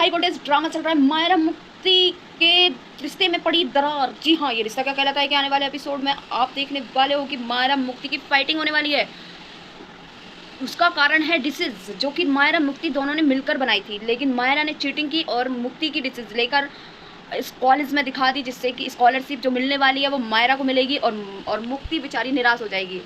High voltage drama चल रहा है मायरा मुक्ति के रिश्ते में पड़ी दरार। जी हाँ, ये रिश्ता क्या कहलाता है कि आने वाले एपिसोड में आप देखने वाले हो कि मायरा मुक्ति की फाइटिंग होने वाली है। उसका कारण है डिसीज जो कि मायरा मुक्ति दोनों ने मिलकर बनाई थी, लेकिन मायरा ने चीटिंग की और मुक्ति की डिसीज लेकर इस कॉलेज में दिखा दी, जिससे कि स्कॉलरशिप जो मिलने वाली है वो मायरा को मिलेगी और मुक्ति बेचारी निराश हो जाएगी।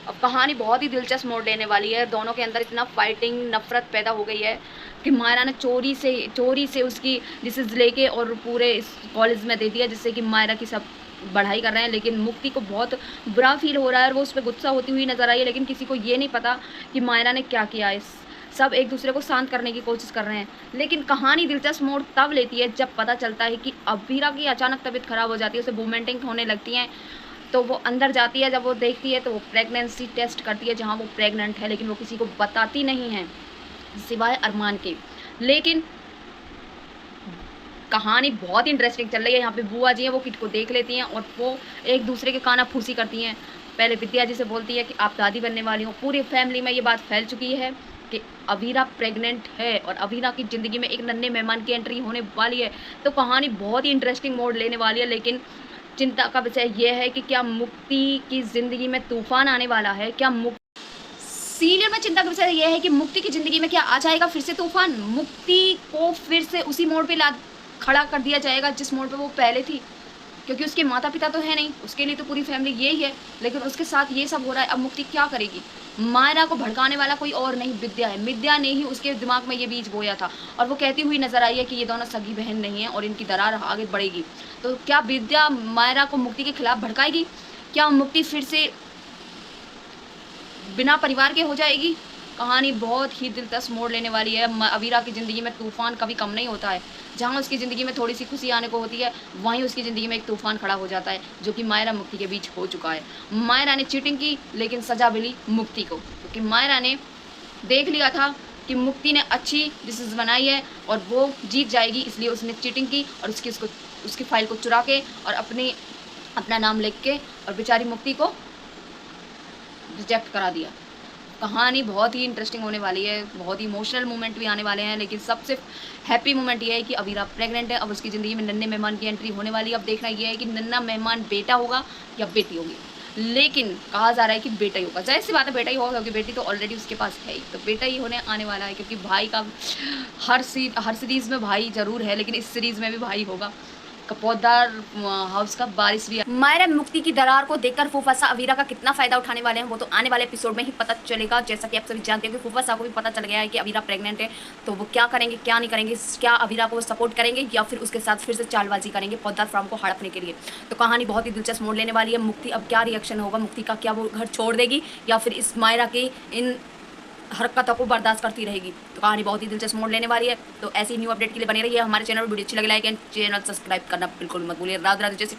अब कहानी बहुत ही दिलचस्प मोड़ लेने वाली है। दोनों के अंदर इतना फाइटिंग नफरत पैदा हो गई है कि मायरा ने चोरी से उसकी डिसीज लेके और पूरे इस कॉलेज में दे दिया, जिससे कि मायरा की सब बढ़ाई कर रहे हैं। लेकिन मुक्ति को बहुत बुरा फील हो रहा है और वो उस पर गुस्सा होती हुई नजर आई है, लेकिन किसी को ये नहीं पता कि मायरा ने क्या किया। इस सब एक दूसरे को शांत करने की कोशिश कर रहे हैं, लेकिन कहानी दिलचस्प मोड़ तब लेती है जब पता चलता है कि अबीरा की अचानक तबीयत खराब हो जाती है, उसे वोमिटिंग होने लगती है। तो वो अंदर जाती है, जब वो देखती है तो वो प्रेगनेंसी टेस्ट करती है जहाँ वो प्रेग्नेंट है, लेकिन वो किसी को बताती नहीं है सिवाय अरमान के। लेकिन कहानी बहुत इंटरेस्टिंग चल रही है। यहाँ पे बुआ जी हैं, वो किट को देख लेती हैं और वो एक दूसरे के काना फूसी करती हैं। पहले विद्या जी से बोलती है कि आप दादी बनने वाली हो। पूरी फैमिली में ये बात फैल चुकी है कि अबीरा प्रेग्नेंट है और अबीरा की ज़िंदगी में एक नन्हे मेहमान की एंट्री होने वाली है। तो कहानी बहुत ही इंटरेस्टिंग मोड़ लेने वाली है, लेकिन चिंता का विषय यह है कि क्या मुक्ति की ज़िंदगी में तूफान आने वाला है। क्या सीरियल में चिंता का विषय यह है कि मुक्ति की ज़िंदगी में क्या आ जाएगा फिर से तूफान। मुक्ति को फिर से उसी मोड़ पे ला खड़ा कर दिया जाएगा जिस मोड़ पे वो पहले थी, क्योंकि उसके माता पिता तो है नहीं, उसके लिए तो पूरी फैमिली यही है। लेकिन उसके साथ ये सब हो रहा है। अब मुक्ति क्या करेगी। मायरा को भड़काने वाला कोई और नहीं, विद्या है। विद्या ने ही उसके दिमाग में ये बीज बोया था और वो कहती हुई नजर आई है कि ये दोनों सगी बहन नहीं है और इनकी दरार आगे बढ़ेगी। तो क्या विद्या मायरा को मुक्ति के खिलाफ भड़काएगी। क्या मुक्ति फिर से बिना परिवार के हो जाएगी। कहानी बहुत ही दिलचस्प मोड़ लेने वाली है। अबीरा की ज़िंदगी में तूफान कभी कम नहीं होता है। जहाँ उसकी ज़िंदगी में थोड़ी सी खुशी आने को होती है, वहीं उसकी ज़िंदगी में एक तूफान खड़ा हो जाता है, जो कि मायरा मुक्ति के बीच हो चुका है। मायरा ने चीटिंग की, लेकिन सजा मिली मुक्ति को, क्योंकि मायरा ने देख लिया था कि मुक्ति ने अच्छी डिसीजन बनाई है और वो जीत जाएगी, इसलिए उसने चीटिंग की और उसकी फाइल को चुरा के और अपना नाम लिख के और बेचारी मुक्ति को रिजेक्ट करा दिया। कहानी बहुत ही इंटरेस्टिंग होने वाली है, बहुत ही इमोशनल मोमेंट भी आने वाले हैं, लेकिन सबसे हैप्पी मोमेंट ये है कि अबीरा प्रेग्नेंट है। अब उसकी ज़िंदगी में नन्हे मेहमान की एंट्री होने वाली है। अब देखना ये है कि नन्हा मेहमान बेटा होगा या बेटी होगी, लेकिन कहा जा रहा है कि बेटा ही होगा। जाहिर सी बात है बेटा ही होगा, क्योंकि बेटी तो ऑलरेडी उसके पास है ही, तो बेटा ही होने आने वाला है। क्योंकि भाई का हर सीरीज़ में भाई ज़रूर है, लेकिन इस सीरीज़ में भी भाई होगा। कपोदार हाउस का बारिश भी। मायरा मुक्ति की दरार को देखकर फूफासा अबीरा का कितना फायदा उठाने वाले हैं वो तो आने वाले एपिसोड में ही पता चलेगा। जैसा कि आप सभी जानते हैं कि फूफासा को भी पता चल गया है कि अबीरा प्रेग्नेंट है, तो वो क्या करेंगे क्या नहीं करेंगे। क्या अबीरा को सपोर्ट करेंगे या फिर उसके साथ फिर से चालबाजी करेंगे पोद्दार फार्म को हड़पने के लिए। तो कहानी बहुत ही दिलचस्प मोड़ लेने वाली है। मुक्ति अब क्या रिएक्शन होगा, मुक्ति का क्या वो घर छोड़ देगी या फिर इस मायरा के इन हरकतों को बर्दाश्त करती रहेगी। तो कहानी बहुत ही दिलचस्प मोड़ लेने वाली है। तो ऐसी न्यू अपडेट के लिए बने रहिए हमारे चैनल पर। वीडियो अच्छी लगे लाइक एंड चैनल सब्सक्राइब करना बिल्कुल मत भूलिए। राधे राधे, जैसे